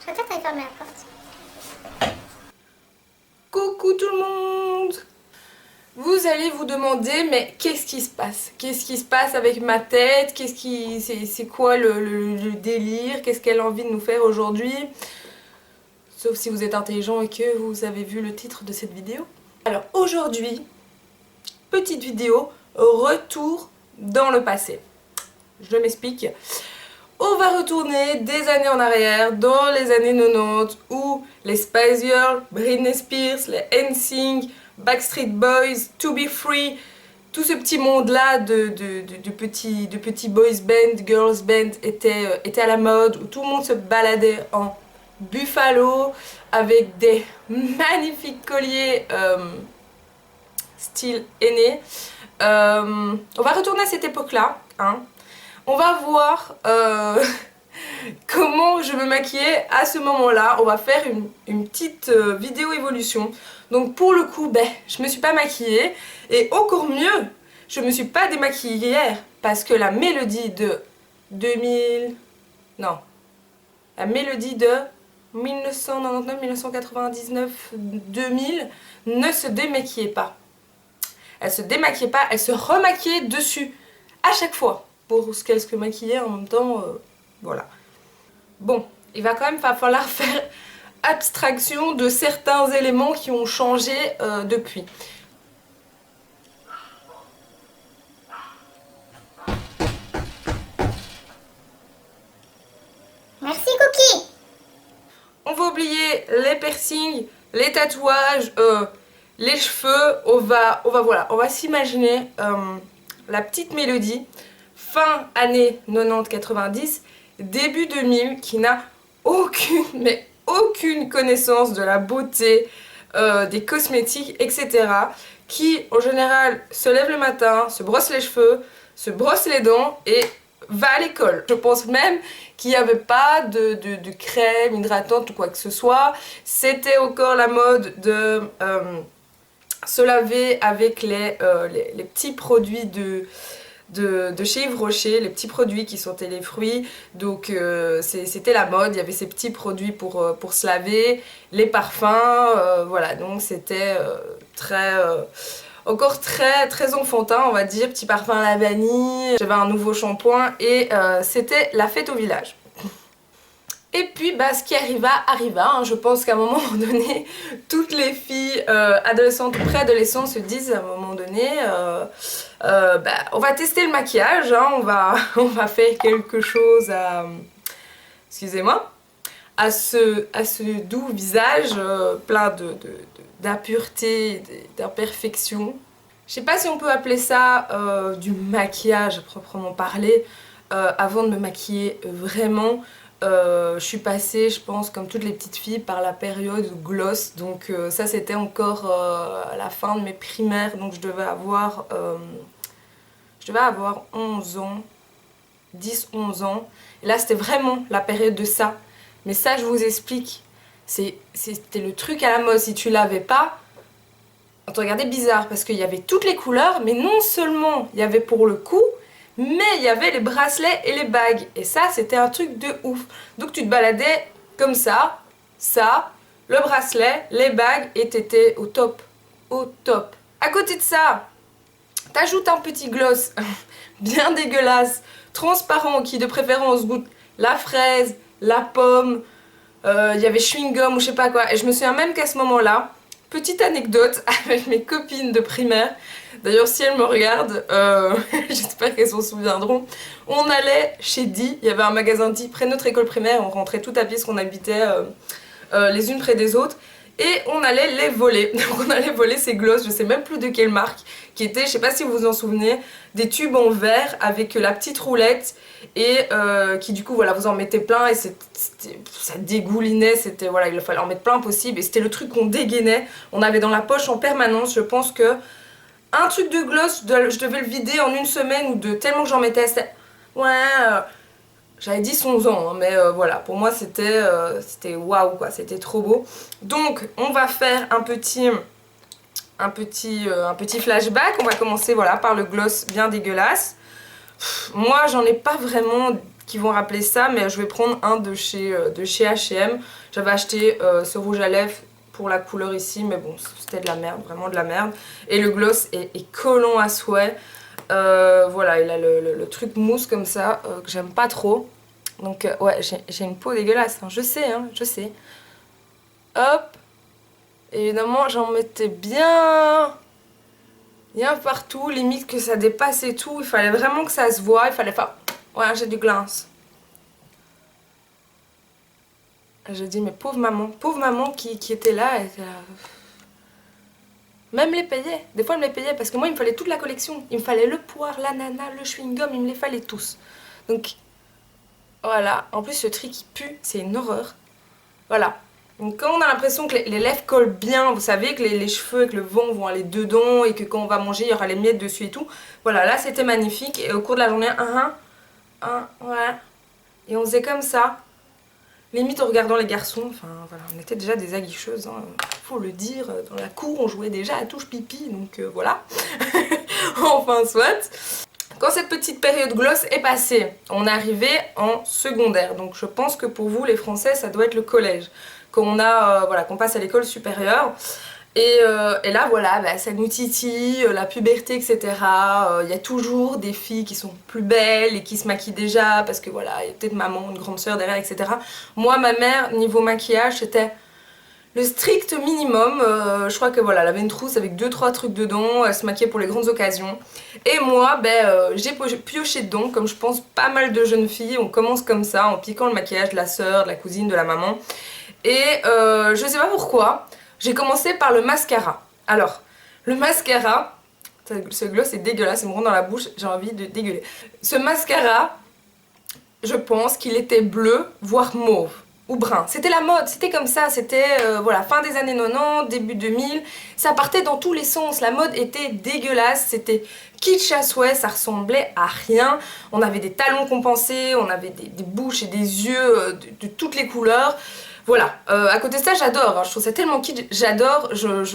Peut-être t'avais fermé la porte. Coucou tout le monde! Vous allez vous demander, mais qu'est-ce qui se passe? Qu'est-ce qui se passe avec ma tête? C'est quoi le délire? Qu'est-ce qu'elle a envie de nous faire aujourd'hui? Sauf si vous êtes intelligent et que vous avez vu le titre de cette vidéo. Alors aujourd'hui, petite vidéo, retour dans le passé. Je m'explique. On va retourner des années en arrière, dans les années 90, où les Spice Girls, Britney Spears, les NSYNC, Backstreet Boys, To Be Free, tout ce petit monde-là de petits boys band, girls band était à la mode, où tout le monde se baladait en buffalo, avec des magnifiques colliers style aîné. On va retourner à cette époque-là, hein. On va voir comment je me maquillais à ce moment-là. On va faire une petite vidéo évolution. Donc pour le coup, je me suis pas maquillée. Et encore mieux, je me suis pas démaquillée hier. Parce que la mélodie de 2000... Non. La mélodie de 1999, 1999, 2000 ne se démaquillait pas. Elle se démaquillait pas, elle se remaquillait dessus. À chaque fois. Pour ce qu'elle se maquillait en même temps, voilà. Bon, il va quand même falloir faire abstraction de certains éléments qui ont changé depuis. Merci Cookie. On va oublier les piercings, les tatouages, les cheveux. On va s'imaginer la petite mélodie. Fin années 90-90, début 2000, qui n'a aucune connaissance de la beauté, des cosmétiques, etc. Qui, en général, se lève le matin, se brosse les cheveux, se brosse les dents et va à l'école. Je pense même qu'il n'y avait pas de crème hydratante ou quoi que ce soit. C'était encore la mode de se laver avec les petits produits de chez Yves Rocher, les petits produits qui sentaient les fruits. Donc c'était la mode, il y avait ces petits produits pour se laver, les parfums, voilà, donc c'était encore très enfantin, on va dire, petit parfum à la vanille. J'avais un nouveau shampoing et c'était la fête au village. Et puis ce qui arriva, hein. Je pense qu'à un moment donné, toutes les filles adolescentes ou préadolescentes se disent à un moment donné, on va tester le maquillage, hein. on va faire quelque chose à, excusez-moi, à ce doux visage plein d'impureté, d'imperfection. Je sais pas si on peut appeler ça du maquillage à proprement parler. Avant de me maquiller vraiment, je suis passée, je pense, comme toutes les petites filles, par la période gloss. Donc ça c'était encore à la fin de mes primaires, donc je devais avoir 11 ans, 10-11 ans. Et là c'était vraiment la période de ça. Mais ça je vous explique, c'était le truc à la mode. Si tu l'avais pas, on te regardait bizarre parce qu'il y avait toutes les couleurs, mais non seulement il y avait pour le coup, mais il y avait les bracelets et les bagues. Et ça, c'était un truc de ouf. Donc tu te baladais comme ça, le bracelet, les bagues, et t'étais au top. Au top. À côté de ça, t'ajoutes un petit gloss bien dégueulasse, transparent, qui de préférence goûte la fraise, la pomme, il y avait chewing-gum ou je sais pas quoi. Et je me souviens même qu'à ce moment-là, petite anecdote avec mes copines de primaire, d'ailleurs si elles me regardent, j'espère qu'elles s'en souviendront, on allait chez Di, il y avait un magasin Di près de notre école primaire, on rentrait tout à pied parce qu'on habitait les unes près des autres, et on allait les voler. Donc on allait voler ces glosses, je sais même plus de quelle marque, qui étaient, je sais pas si vous vous en souvenez, des tubes en verre avec la petite roulette et qui du coup voilà, vous en mettez plein et ça dégoulinait, c'était voilà, il fallait en mettre plein possible et c'était le truc qu'on dégainait, on avait dans la poche en permanence. Je pense que un truc de gloss, je devais le vider en une semaine ou deux, tellement que j'en mettais. Ouais, j'avais 10-11 ans, hein, mais voilà, pour moi c'était waouh quoi, c'était trop beau. Donc on va faire un petit flashback. On va commencer voilà, par le gloss bien dégueulasse. Moi j'en ai pas vraiment qui vont rappeler ça, mais je vais prendre un de chez H&M. J'avais acheté ce rouge à lèvres pour la couleur ici, mais bon, c'était de la merde, vraiment de la merde. Et le gloss est collant à souhait. Voilà, il a le truc mousse comme ça, que j'aime pas trop. Donc ouais, j'ai une peau dégueulasse, hein, je sais. Hop. Évidemment, j'en mettais bien partout, limite que ça dépassait tout. Il fallait vraiment que ça se voie, il fallait faire... Ouais, j'ai du glance. Je dis, mais pauvre maman qui était là, elle était là. Même les payait, des fois elle me les payait parce que moi il me fallait toute la collection. Il me fallait le poire, l'ananas, le chewing-gum, il me les fallait tous. Donc voilà, en plus ce truc qui pue, c'est une horreur. Voilà. Donc quand on a l'impression que les lèvres collent bien, vous savez que les cheveux avec le vent vont aller dedans et que quand on va manger il y aura les miettes dessus et tout. Voilà, là c'était magnifique et au cours de la journée, voilà. Et on faisait comme ça. Limite en regardant les garçons, enfin voilà, on était déjà des aguicheuses, hein, faut le dire, dans la cour on jouait déjà à touche pipi, donc voilà. Enfin soit. Quand cette petite période gloss est passée, on est arrivé en secondaire, donc je pense que pour vous les Français ça doit être le collège, quand on a, voilà, qu'on passe à l'école supérieure. Et là voilà, bah, ça nous titille, la puberté, etc. Il y a toujours des filles qui sont plus belles et qui se maquillent déjà parce que voilà, il y a peut-être maman, une grande soeur derrière, etc. Moi, ma mère, niveau maquillage, c'était le strict minimum. Je crois que voilà, elle avait une trousse avec 2-3 trucs dedans, elle se maquillait pour les grandes occasions. Et moi, ben, j'ai pioché dedans, comme je pense pas mal de jeunes filles. On commence comme ça, en piquant le maquillage de la sœur, de la cousine, de la maman. Et je sais pas pourquoi, j'ai commencé par le mascara. Alors, le mascara, ce gloss est dégueulasse, il me rentre dans la bouche, j'ai envie de dégueuler. Ce mascara, je pense qu'il était bleu, voire mauve, ou brun. C'était la mode, c'était comme ça, c'était voilà, fin des années 90, début 2000. Ça partait dans tous les sens, la mode était dégueulasse, c'était kitsch à souhait, ça ressemblait à rien. On avait des talons compensés, on avait des bouches et des yeux de toutes les couleurs. Voilà, à côté de ça j'adore, hein. Je trouve ça tellement kitsch, j'adore,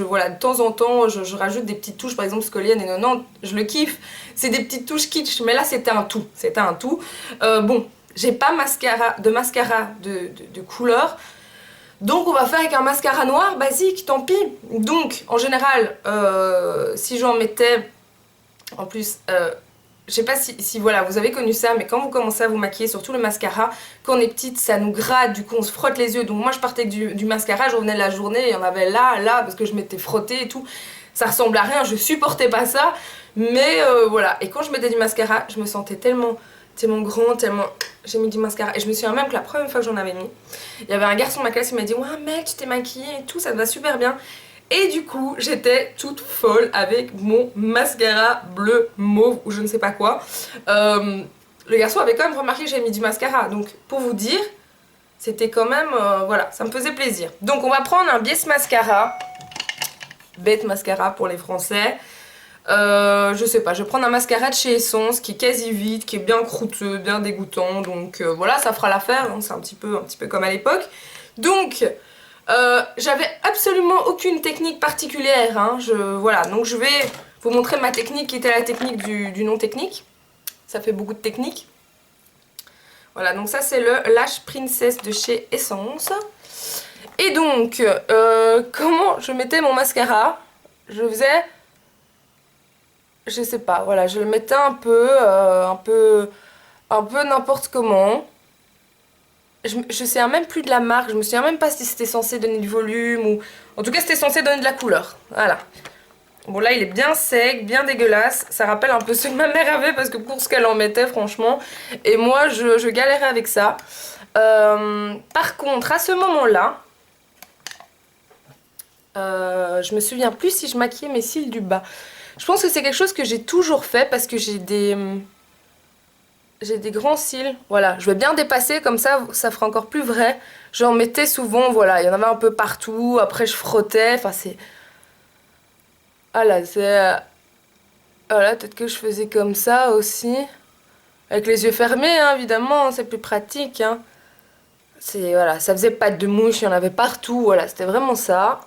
voilà, de temps en temps je rajoute des petites touches, par exemple Scully années 90, je le kiffe, c'est des petites touches kitsch, mais là c'était un tout, bon, j'ai pas de mascara de couleur, donc on va faire avec un mascara noir basique, tant pis. Donc en général, si j'en mettais, en plus, je sais pas si voilà, vous avez connu ça, mais quand vous commencez à vous maquiller, surtout le mascara, quand on est petite, ça nous gratte, du coup on se frotte les yeux. Donc moi je partais avec du mascara, je revenais de la journée, il y en avait là, parce que je m'étais frottée et tout. Ça ressemble à rien, je supportais pas ça, mais voilà. Et quand je mettais du mascara, je me sentais tellement grand, tellement... J'ai mis du mascara. Et je me souviens même que la première fois que j'en avais mis, il y avait un garçon de ma classe qui m'a dit « Ouais mec, tu t'es maquillée et tout, ça te va super bien ». Et du coup, j'étais toute folle avec mon mascara bleu mauve ou je ne sais pas quoi. Le garçon avait quand même remarqué que j'avais mis du mascara. Donc, pour vous dire, c'était quand même... voilà, ça me faisait plaisir. Donc, on va prendre un biais mascara. Bête mascara pour les Français. Je sais pas, je vais prendre un mascara de chez Essence qui est quasi vide, qui est bien croûteux, bien dégoûtant. Donc, voilà, ça fera l'affaire. Hein, c'est un petit peu comme à l'époque. Donc... j'avais absolument aucune technique particulière, hein. Voilà, donc je vais vous montrer ma technique qui était la technique du non technique. Ça fait beaucoup de techniques. Voilà, donc ça c'est le Lash Princess de chez Essence. Et donc, comment je mettais mon mascara? Je faisais, je sais pas, voilà, je le mettais un peu n'importe comment. Je sais même plus de la marque, je me souviens même pas si c'était censé donner du volume ou... En tout cas c'était censé donner de la couleur, voilà. Bon là il est bien sec, bien dégueulasse, ça rappelle un peu ce que ma mère avait parce que pour ce qu'elle en mettait franchement. Et moi je galérais avec ça. Par contre à ce moment-là, je me souviens plus si je maquillais mes cils du bas. Je pense que c'est quelque chose que j'ai toujours fait parce que j'ai des grands cils, voilà, je vais bien dépasser, comme ça fera encore plus vrai. J'en mettais souvent, voilà, il y en avait un peu partout, après je frottais, enfin c'est... Voilà, c'est... Voilà, peut-être que je faisais comme ça aussi. Avec les yeux fermés, hein, évidemment, c'est plus pratique, hein. Voilà, ça faisait pas de mouche, il y en avait partout, voilà, c'était vraiment ça.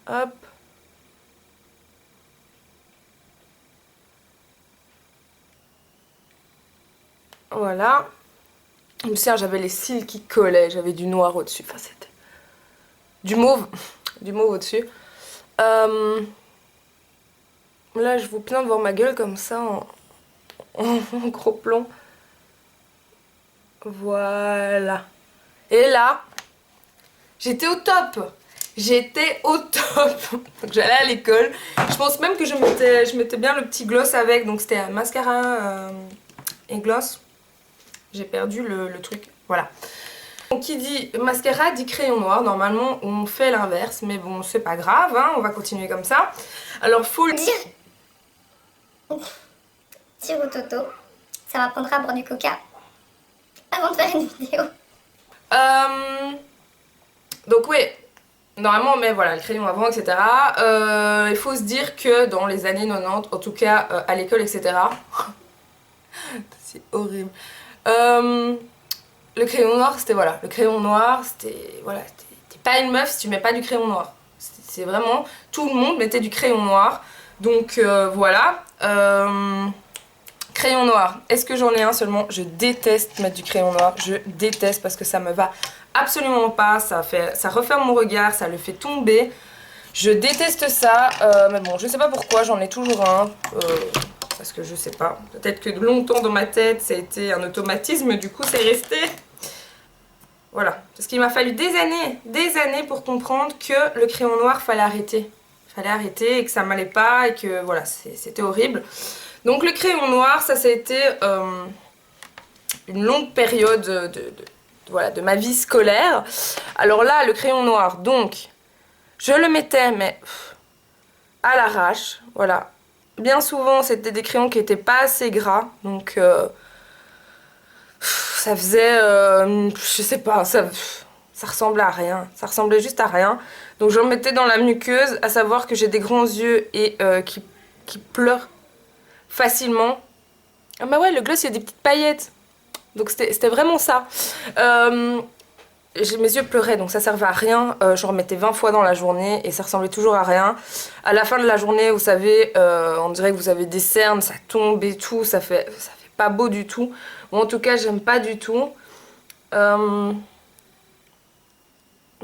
Hop. Voilà. Je me souviens, j'avais les cils qui collaient, j'avais du noir au-dessus. Enfin, c'était du mauve au-dessus. Là, je vous plains de voir ma gueule comme ça en gros plan. Voilà. Et là, j'étais au top. J'étais au top. Donc j'allais à l'école. Je pense même que je mettais bien le petit gloss avec. Donc c'était un mascara et gloss. J'ai perdu le truc. Voilà. Donc qui dit mascara dit crayon noir. Normalement on fait l'inverse. Mais bon c'est pas grave. Hein, on va continuer comme ça. Alors faut le dire. Dire au Toto, ça m'apprendra à boire du coca avant de faire une vidéo. Donc oui, normalement on met voilà, le crayon avant, etc. Il faut se dire que dans les années 90, en tout cas à l'école, etc. C'est horrible. Le crayon noir, c'était voilà, le crayon noir, c'était voilà, t'es pas une meuf si tu mets pas du crayon noir. C'est vraiment, tout le monde mettait du crayon noir. Donc voilà. Crayon noir, est-ce que j'en ai un seulement? Je déteste mettre du crayon noir, je déteste parce que ça me va absolument pas, ça referme mon regard, ça le fait tomber. Je déteste ça, mais bon, je sais pas pourquoi, j'en ai toujours un, parce que je sais pas. Peut-être que longtemps dans ma tête, ça a été un automatisme, du coup c'est resté. Voilà, parce qu'il m'a fallu des années pour comprendre que le crayon noir, fallait arrêter. Fallait arrêter et que ça m'allait pas et que voilà, c'était horrible. Donc le crayon noir, ça a été une longue période voilà, de ma vie scolaire. Alors là, le crayon noir, donc, je le mettais, mais à l'arrache, voilà. Bien souvent, c'était des crayons qui n'étaient pas assez gras, donc ça faisait, je sais pas, ça ressemblait à rien. Ça ressemblait juste à rien. Donc je le mettais dans la muqueuse, à savoir que j'ai des grands yeux et qui pleurent facilement. Ah bah ouais, le gloss il y a des petites paillettes. Donc c'était vraiment ça. Mes yeux pleuraient donc ça servait à rien. Je remettais 20 fois dans la journée et ça ressemblait toujours à rien. À la fin de la journée, vous savez, on dirait que vous avez des cernes, ça tombe et tout, ça fait pas beau du tout. Moi en tout cas, j'aime pas du tout.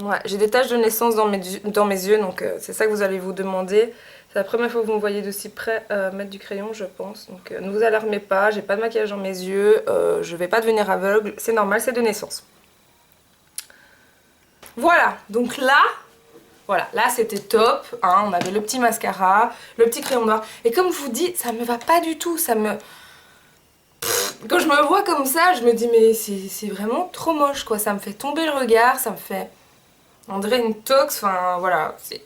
Ouais, j'ai des taches de naissance dans mes yeux, donc c'est ça que vous allez vous demander. C'est la première fois que vous me voyez d'aussi près mettre du crayon, je pense. Donc ne vous alarmez pas, j'ai pas de maquillage dans mes yeux, je vais pas devenir aveugle, c'est normal, c'est de naissance. Voilà, donc là, voilà, là c'était top, hein, on avait le petit mascara, le petit crayon noir. Et comme je vous dis, ça me va pas du tout, ça me... Quand je me vois comme ça, je me dis mais c'est vraiment trop moche quoi, ça me fait tomber le regard, ça me fait... On dirait une tox, enfin voilà, c'est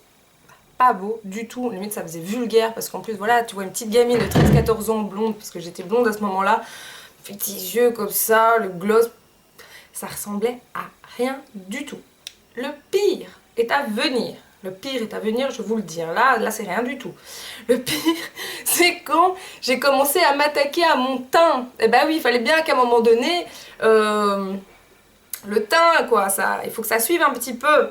pas beau du tout, limite ça faisait vulgaire parce qu'en plus voilà, tu vois une petite gamine de 13-14 ans blonde, parce que j'étais blonde à ce moment-là, petits yeux comme ça, le gloss, ça ressemblait à rien du tout. Le pire est à venir. Le pire est à venir, je vous le dis. Là c'est rien du tout. Le pire, c'est quand j'ai commencé à m'attaquer à mon teint. Et bah oui, il fallait bien qu'à un moment donné, le teint, quoi, il faut que ça suive un petit peu.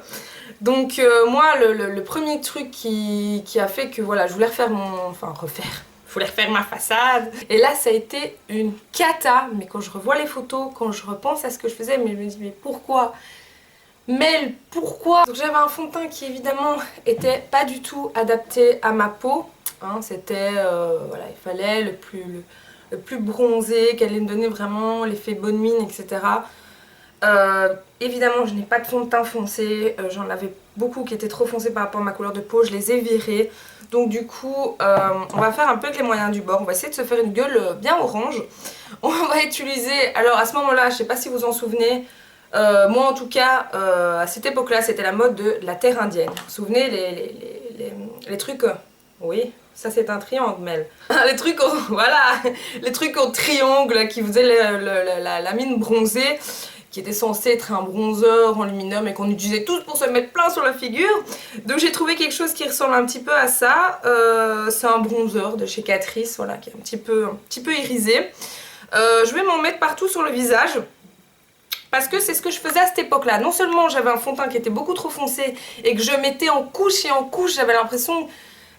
Donc moi, le premier truc qui a fait que voilà, je voulais refaire je voulais refaire ma façade. Et là, ça a été une cata. Mais quand je revois les photos, quand je repense à ce que je faisais, mais je me dis, mais pourquoi ? Mais pourquoi? Donc j'avais un fond de teint qui évidemment était pas du tout adapté à ma peau. Hein, c'était, voilà, il fallait le plus bronzé, qu'elle allait me donner vraiment l'effet bonne mine, etc. Évidemment, je n'ai pas de fond de teint foncé, j'en avais beaucoup qui étaient trop foncés par rapport à ma couleur de peau, je les ai virés. Donc du coup, on va faire un peu avec les moyens du bord, on va essayer de se faire une gueule bien orange. On va utiliser, alors à ce moment-là, je sais pas si vous en souvenez, moi en tout cas, à cette époque-là, c'était la mode de la terre indienne. Vous vous souvenez, les trucs... oui, ça c'est un triangle, Mel. Les trucs, voilà, les trucs en triangle qui faisaient la mine bronzée, qui était censé être un bronzer en aluminium et qu'on utilisait tous pour se mettre plein sur la figure. Donc j'ai trouvé quelque chose qui ressemble un petit peu à ça. C'est un bronzer de chez Catrice, voilà, qui est un petit peu irisé. Je vais m'en mettre partout sur le visage. Parce que c'est ce que je faisais à cette époque-là. Non seulement j'avais un fond de teint qui était beaucoup trop foncé et que je mettais en couche et en couche, j'avais l'impression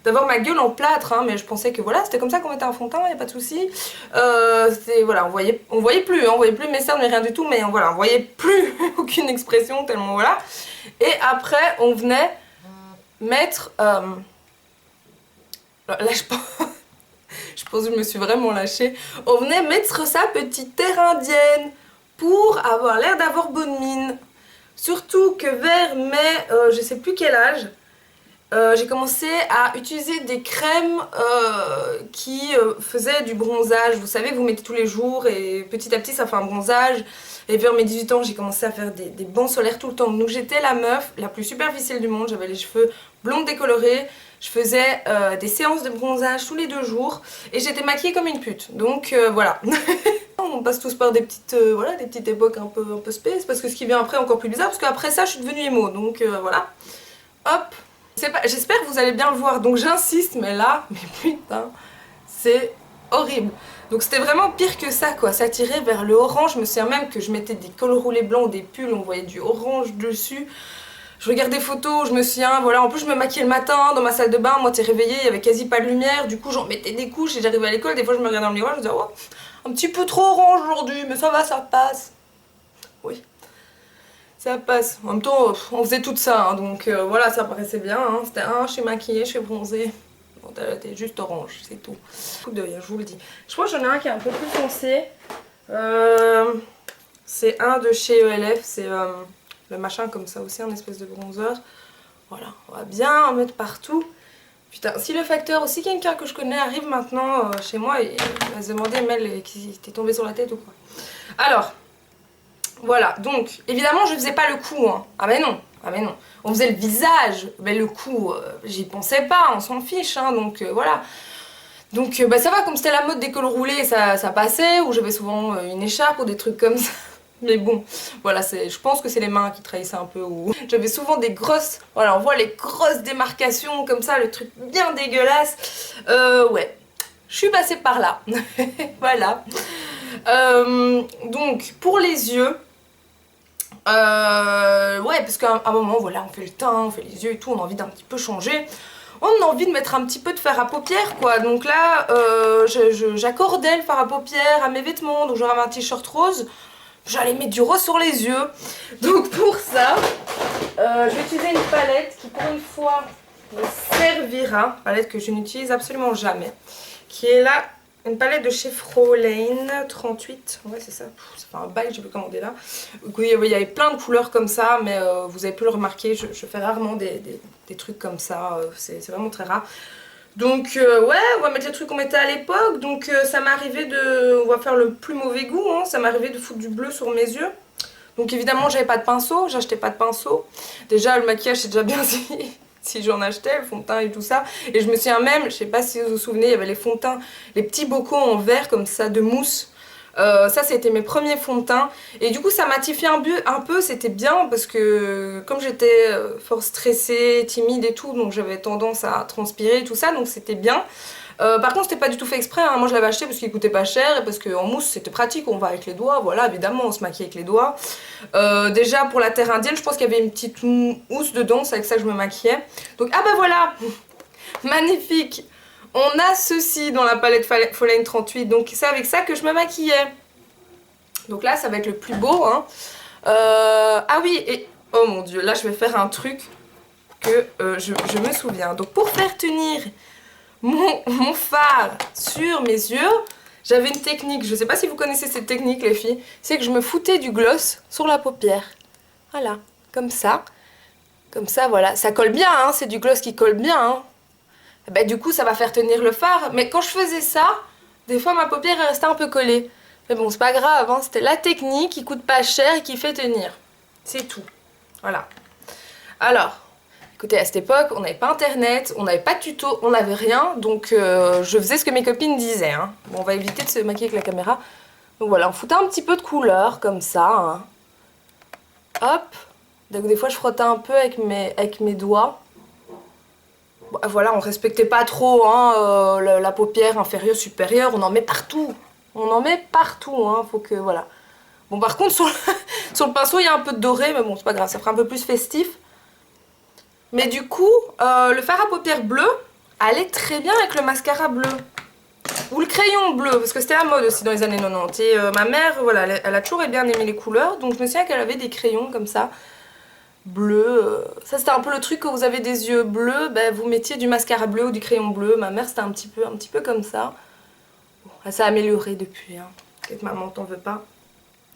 d'avoir ma gueule en plâtre, hein, mais je pensais que voilà, c'était comme ça qu'on mettait un fond de teint, y a pas de souci. Voilà, on voyait plus, hein, on voyait plus mes cernes, mais rien du tout, mais voilà, on voyait plus aucune expression, tellement voilà. Et après, on venait mettre... là, je pense... je pense que je me suis vraiment lâchée. On venait mettre sa petite terre indienne pour avoir l'air d'avoir bonne mine. Surtout que vers mai, je sais plus quel âge, j'ai commencé à utiliser des crèmes qui faisaient du bronzage. Vous savez, vous mettez tous les jours et petit à petit ça fait un bronzage. Et vers mes 18 ans, j'ai commencé à faire des bancs solaires tout le temps. Donc j'étais la meuf la plus superficielle du monde. J'avais les cheveux blonds décolorés. Je faisais des séances de bronzage tous les 2 jours. Et j'étais maquillée comme une pute. Donc voilà. On passe tous par des petites, voilà, des petites époques un peu space. Parce que ce qui vient après est encore plus bizarre. Parce qu'après ça, je suis devenue émo. Donc voilà. Hop. J'espère que vous allez bien le voir, donc j'insiste, mais là, mais putain, c'est horrible. Donc c'était vraiment pire que ça, quoi, ça tirait vers le orange. Je me souviens même que je mettais des cols roulés blancs, des pulls, on voyait du orange dessus. Je regarde des photos, je me souviens, voilà, en plus je me maquillais le matin dans ma salle de bain, moi t'es réveillée, il y avait quasi pas de lumière, du coup j'en mettais des couches et j'arrivais à l'école, des fois je me regardais dans le miroir, je me disais, oh, un petit peu trop orange aujourd'hui, mais ça va, ça passe. Oui. Ça passe. En même temps, on faisait tout ça, hein, donc voilà, ça paraissait bien. Hein. C'était je suis maquillée, je suis bronzée. Bon, t'es juste orange, c'est tout. Coup d'œil, je vous le dis. Je crois que j'en ai un qui est un peu plus foncé. C'est un de chez ELF, c'est le machin comme ça aussi, un espèce de bronzer. Voilà, on va bien en mettre partout. Putain, si le facteur, aussi quelqu'un que je connais arrive maintenant chez moi, il va se demander, Mel, qui t'est tombé sur la tête ou quoi. Alors... Voilà, donc évidemment je faisais pas le cou, hein. Ah mais non, on faisait le visage, mais le cou, j'y pensais pas, on s'en fiche, hein, donc voilà. Donc bah ça va, comme c'était la mode des cols roulés, ça passait, ou j'avais souvent une écharpe ou des trucs comme ça. Mais bon, voilà, je pense que c'est les mains qui trahissaient un peu, ou... J'avais souvent des grosses, voilà, on voit les grosses démarcations comme ça, le truc bien dégueulasse. Ouais, je suis passée par là, voilà. Donc pour les yeux, ouais, parce qu'à un moment, voilà, on fait le teint, on fait les yeux et tout, on a envie d'un petit peu changer. On a envie de mettre un petit peu de fard à paupières, quoi. Donc là, j'accordais le fard à paupières à mes vêtements. Donc j'aurais un t-shirt rose, j'allais mettre du rose sur les yeux. Donc pour ça, je vais utiliser une palette qui, pour une fois, me servira. Palette que je n'utilise absolument jamais. Qui est là. Une palette de chez Frolane 38, ouais c'est ça, ça fait un bail, j'ai pu commander là. Oui, il y avait plein de couleurs comme ça, mais vous avez pu le remarquer, je fais rarement des trucs comme ça, c'est vraiment très rare. Donc ouais, on va mettre les trucs qu'on mettait à l'époque, donc ça m'est arrivé de, on va faire le plus mauvais goût, hein, ça m'est arrivé de foutre du bleu sur mes yeux. Donc évidemment j'avais pas de pinceau, j'achetais pas de pinceau. Déjà le maquillage c'est déjà bien si j'en achetais, le fond de teint et tout ça. Et je me souviens même, je sais pas si vous vous souvenez, il y avait les fonds de teint, les petits bocaux en verre comme ça de mousse. Ça c'était mes premiers fonds de teint. Et du coup ça matifiait un peu, c'était bien parce que comme j'étais fort stressée, timide et tout, donc j'avais tendance à transpirer et tout ça, donc c'était bien. Par contre c'était pas du tout fait exprès, hein. Moi je l'avais acheté parce qu'il coûtait pas cher et parce qu'en mousse c'était pratique, on va avec les doigts, voilà évidemment on se maquille avec les doigts. Déjà pour la terre indienne je pense qu'il y avait une petite housse dedans, c'est avec ça que je me maquillais. Donc ah bah voilà, magnifique. On a ceci dans la palette Frolane 38, donc c'est avec ça que je me maquillais. Donc là ça va être le plus beau, hein. Ah oui, et oh mon dieu, là je vais faire un truc que je me souviens. Donc pour faire tenir mon fard sur mes yeux, j'avais une technique, je sais pas si vous connaissez cette technique les filles, c'est que je me foutais du gloss sur la paupière. Voilà, comme ça voilà, ça colle bien, hein, c'est du gloss qui colle bien, hein. Bah, du coup ça va faire tenir le fard, mais quand je faisais ça, des fois ma paupière elle restait un peu collée. Mais bon c'est pas grave, hein, c'était la technique qui coûte pas cher et qui fait tenir. C'est tout, voilà. Alors, écoutez, à cette époque, on n'avait pas internet, on n'avait pas de tuto, on n'avait rien, donc je faisais ce que mes copines disaient, hein. Bon, on va éviter de se maquiller avec la caméra. Donc voilà, on foutait un petit peu de couleur, comme ça, hein. Hop. Donc des fois, je frottais un peu avec mes doigts. Bon, voilà, on respectait pas trop, hein, la paupière inférieure, supérieure, on en met partout. On en met partout, hein, faut que, voilà. Bon, par contre, sur le pinceau, il y a un peu de doré, mais bon, c'est pas grave, ça fera un peu plus festif. Mais du coup, le fard à paupières bleu, allait très bien avec le mascara bleu. Ou le crayon bleu, parce que c'était la mode aussi dans les années 90. Et ma mère, voilà, elle a toujours bien aimé les couleurs. Donc je me souviens qu'elle avait des crayons comme ça, bleus. Ça c'était un peu le truc, quand vous avez des yeux bleus, ben, vous mettiez du mascara bleu ou du crayon bleu. Ma mère c'était un petit peu comme ça. Bon, elle s'est améliorée depuis, hein. Peut-être maman t'en veut pas.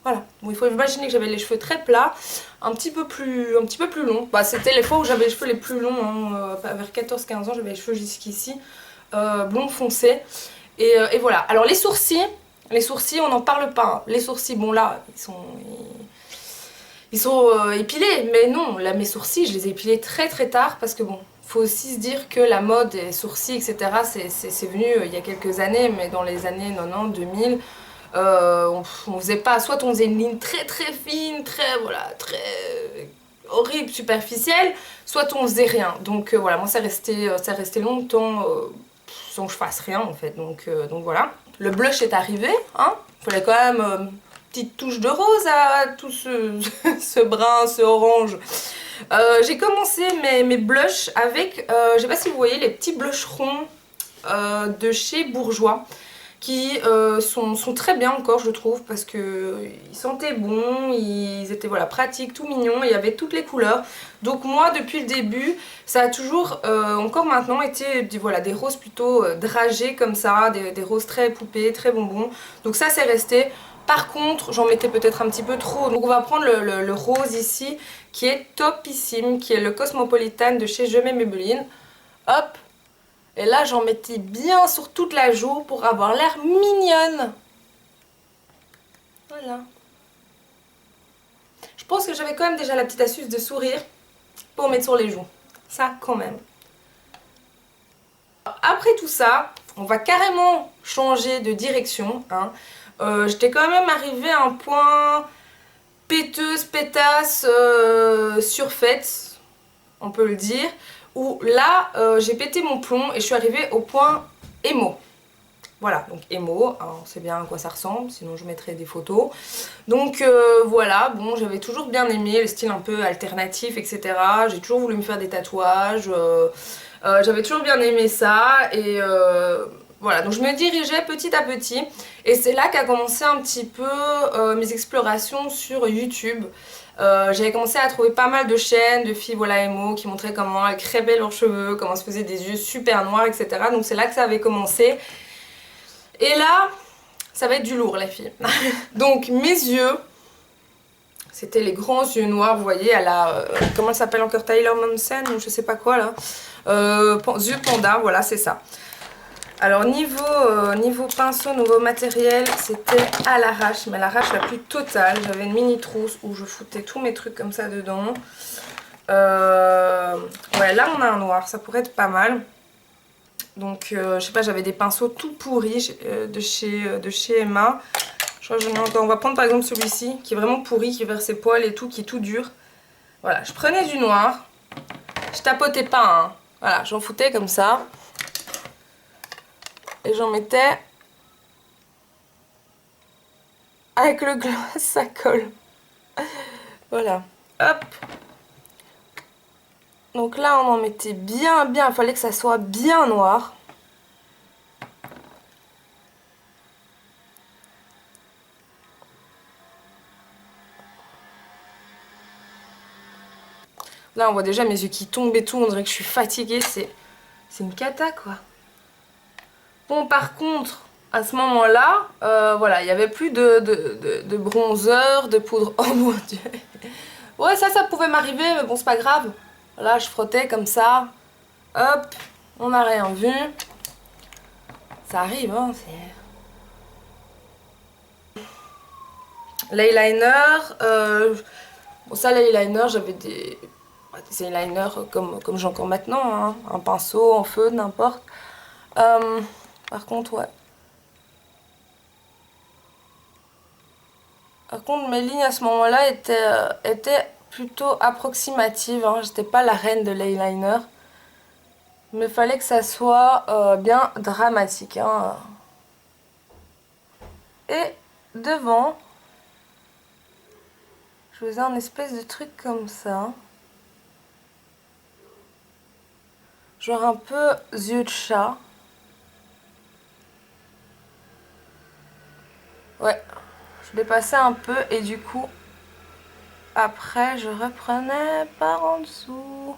Voilà, bon, il faut imaginer que j'avais les cheveux très plats, un petit peu plus longs. Bah, c'était les fois où j'avais les cheveux les plus longs, hein. Vers 14-15 ans, j'avais les cheveux jusqu'ici, blond foncé. Et voilà. Alors les sourcils, on n'en parle pas, hein. Les sourcils, bon là, ils sont épilés, mais non, là mes sourcils, je les ai épilés très très tard parce que bon, faut aussi se dire que la mode des sourcils, etc., c'est venu il y a quelques années, mais dans les années 90, 2000. On faisait pas, soit on faisait une ligne très très fine, très voilà, très horrible, superficielle, soit on faisait rien. Donc voilà, moi ça restait longtemps sans que je fasse rien en fait. Donc voilà. Le blush est arrivé, hein. Il fallait quand même une petite touche de rose à tout ce brun, ce orange. J'ai commencé mes blushs avec, je sais pas si vous voyez les petits blucherons de chez Bourjois, qui sont très bien encore je trouve, parce que ils sentaient bon, ils étaient voilà, pratiques, tout mignons, et il y avait toutes les couleurs. Donc moi depuis le début ça a toujours, encore maintenant, été voilà, des roses plutôt dragées comme ça, des roses très poupées, très bonbons. Donc ça c'est resté. Par contre j'en mettais peut-être un petit peu trop, donc on va prendre le rose ici qui est topissime, qui est le Cosmopolitan de chez Je mets Maybelline. Hop. Et là, j'en mettais bien sur toute la joue pour avoir l'air mignonne. Voilà. Je pense que j'avais quand même déjà la petite astuce de sourire pour mettre sur les joues. Ça, quand même. Après tout ça, on va carrément changer de direction, hein. J'étais quand même arrivée à un point péteuse, pétasse, surfaite, on peut le dire, où là, j'ai pété mon plomb et je suis arrivée au point émo. Voilà, donc émo, hein, on sait bien à quoi ça ressemble, sinon je mettrai des photos. Donc voilà, bon, j'avais toujours bien aimé le style un peu alternatif, etc. J'ai toujours voulu me faire des tatouages, j'avais toujours bien aimé ça, et voilà, donc je me dirigeais petit à petit. Et c'est là qu'a commencé un petit peu mes explorations sur YouTube. J'avais commencé à trouver pas mal de chaînes de filles voilà, émo qui montraient comment elles crêpaient leurs cheveux, comment elles se faisaient des yeux super noirs, etc. Donc c'est là que ça avait commencé. Et là, ça va être du lourd, la fille. Donc, mes yeux, c'était les grands yeux noirs, vous voyez, à la... comment elle s'appelle encore, Taylor Momsen, ou je sais pas quoi, là. Yeux panda, voilà, c'est ça. Alors, niveau pinceau, nouveau matériel, c'était à l'arrache, mais à l'arrache la plus totale. J'avais une mini trousse où je foutais tous mes trucs comme ça dedans. Ouais, là, on a un noir, ça pourrait être pas mal. Donc je sais pas, j'avais des pinceaux tout pourris de chez Emma. Je crois que j'en ai encore. On va prendre par exemple celui-ci qui est vraiment pourri, qui est vers ses poils et tout, qui est tout dur. Voilà, je prenais du noir. Je tapotais pas, hein. Voilà, j'en foutais comme ça. Et j'en mettais. Avec le gloss, ça colle. Voilà, hop. Donc là, on en mettait bien. Il fallait que ça soit bien noir. Là, on voit déjà mes yeux qui tombent et tout. On dirait que je suis fatiguée. C'est une cata, quoi. Bon, par contre, à ce moment-là, voilà, il n'y avait plus de bronzer, de poudre. Oh mon dieu. Ouais, ça pouvait m'arriver, mais bon, c'est pas grave. Là, je frottais comme ça. Hop, on n'a rien vu. Ça arrive, hein, c'est... L'eyeliner, bon ça l'eyeliner, j'avais des eyeliners comme j'ai encore maintenant, hein, un pinceau, en feu, n'importe. Par contre, ouais. Par contre, mes lignes à ce moment-là étaient plutôt approximatives, hein. J'étais pas la reine de l'eyeliner. Mais il fallait que ça soit bien dramatique, hein. Et devant, je faisais un espèce de truc comme ça. genre un peu yeux de chat. Ouais, je l'ai passé un peu et du coup, après je reprenais par en dessous.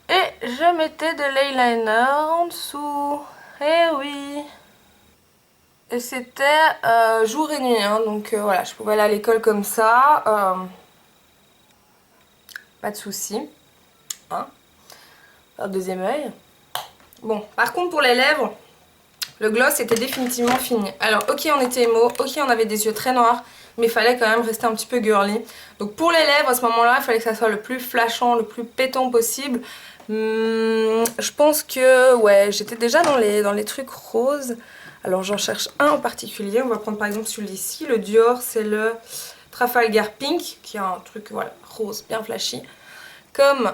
Et je mettais de l'eyeliner en dessous. Eh oui. Et c'était jour et nuit, hein, donc voilà, je pouvais aller à l'école comme ça. Pas de soucis. Hein. Faire le deuxième œil. Bon, par contre pour les lèvres, le gloss était définitivement fini. Alors ok, on était émo, ok, on avait des yeux très noirs, mais il fallait quand même rester un petit peu girly. Donc pour les lèvres, à ce moment-là, il fallait que ça soit le plus flashant, le plus pétant possible. Je pense que ouais, j'étais déjà dans les trucs roses. Alors j'en cherche un en particulier. On va prendre par exemple celui-ci. Le Dior, c'est le Trafalgar Pink, qui est un truc voilà, rose, bien flashy. Comme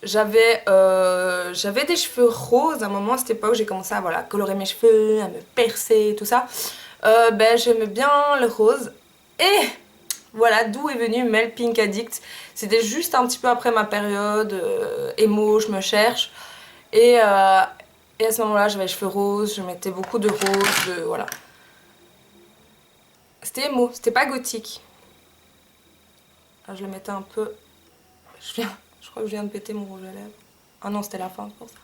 j'avais des cheveux roses à un moment à cette époque, j'ai commencé à voilà, colorer mes cheveux, à me percer, tout ça. Ben, j'aimais bien le rose. Et voilà d'où est venu Mel Pink Addict. C'était juste un petit peu après ma période émo, je me cherche. Et à ce moment-là, j'avais les cheveux roses, je mettais beaucoup de rose, voilà. C'était émo, c'était pas gothique. Alors, je le mettais un peu... Je crois que je viens de péter mon rouge à lèvres. Ah non, c'était la fin, c'est pour ça.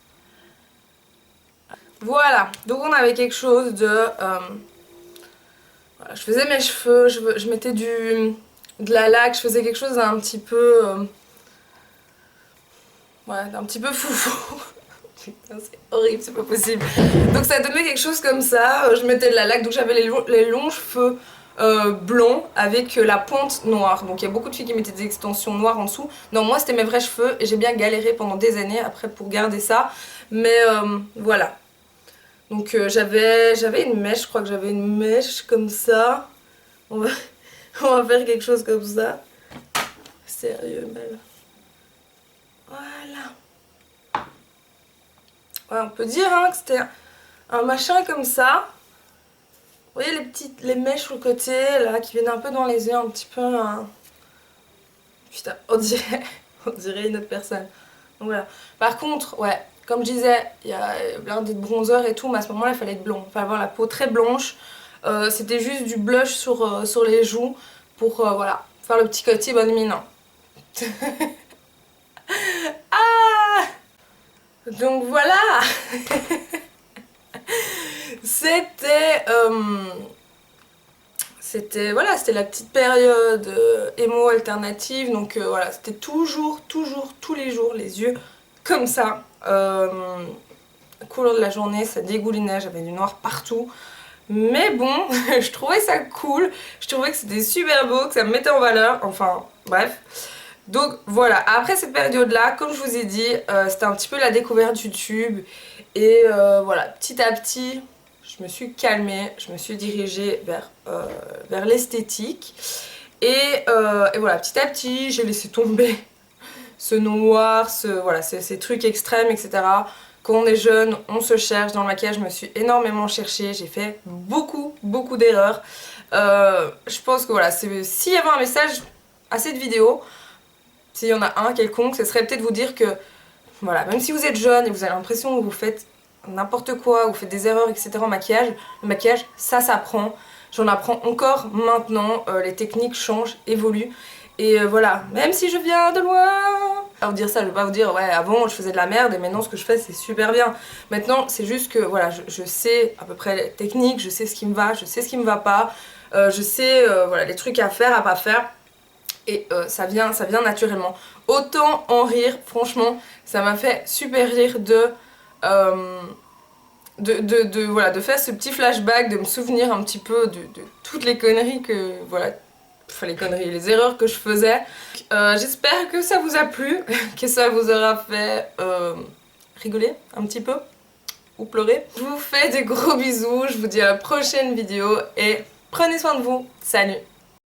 Voilà, donc on avait quelque chose de... voilà, je faisais mes cheveux, je mettais de la laque, je faisais quelque chose d'un petit peu... ouais, d'un petit peu foufou. Putain, c'est horrible, c'est pas possible. Donc ça donnait quelque chose comme ça, je mettais de la laque, donc j'avais les longs cheveux blonds avec la pointe noire. Donc il y a beaucoup de filles qui mettaient des extensions noires en dessous. Non, moi c'était mes vrais cheveux et j'ai bien galéré pendant des années après pour garder ça. Mais voilà. Donc j'avais une mèche, je crois que j'avais une mèche comme ça. On va faire quelque chose comme ça. Sérieux, Mel. Voilà. Ouais, on peut dire hein, que c'était un machin comme ça. Vous voyez les mèches sur le côté là qui viennent un peu dans les yeux, un petit peu. Putain, on dirait une autre personne. Donc voilà. Par contre, ouais, comme je disais, il y a plein de bronzers et tout, mais à ce moment-là, il fallait être blond. Il fallait avoir la peau très blanche. C'était juste du blush sur les joues pour voilà, faire le petit côté bonne mine. Ah! Donc voilà. C'était voilà, c'était la petite période émo alternative, donc voilà, c'était toujours, tous les jours, les yeux comme ça. Couleur de la journée, ça dégoulinait, j'avais du noir partout. Mais bon, je trouvais ça cool, je trouvais que c'était super beau, que ça me mettait en valeur, enfin bref. Donc voilà, après cette période-là, comme je vous ai dit, c'était un petit peu la découverte YouTube. Et voilà, petit à petit, je me suis calmée, je me suis dirigée vers l'esthétique. Et voilà, petit à petit, j'ai laissé tomber ce noir, voilà, ces trucs extrêmes, etc. Quand on est jeune, on se cherche. Dans le maquillage, je me suis énormément cherchée. J'ai fait beaucoup d'erreurs. Je pense que voilà, s'il y avait un message à cette vidéo, s'il y en a un quelconque, ce serait peut-être vous dire que voilà, même si vous êtes jeune et vous avez l'impression que vous faites n'importe quoi, vous faites des erreurs, etc. en maquillage, le maquillage, ça s'apprend. J'en apprends encore maintenant, les techniques changent, évoluent. Et voilà, même si je viens de loin, à vous dire ça, je vais pas vous dire ouais avant je faisais de la merde et maintenant ce que je fais c'est super bien. Maintenant c'est juste que voilà, je sais à peu près les techniques, je sais ce qui me va, je sais ce qui me va pas, je sais voilà, les trucs à faire, à pas faire. Et ça vient naturellement. Autant en rire, franchement, ça m'a fait super rire voilà, de faire ce petit flashback, de me souvenir un petit peu de toutes les conneries que, voilà, enfin les conneries, les erreurs que je faisais. J'espère que ça vous a plu, que ça vous aura fait rigoler un petit peu, ou pleurer. Je vous fais des gros bisous, je vous dis à la prochaine vidéo et prenez soin de vous, salut!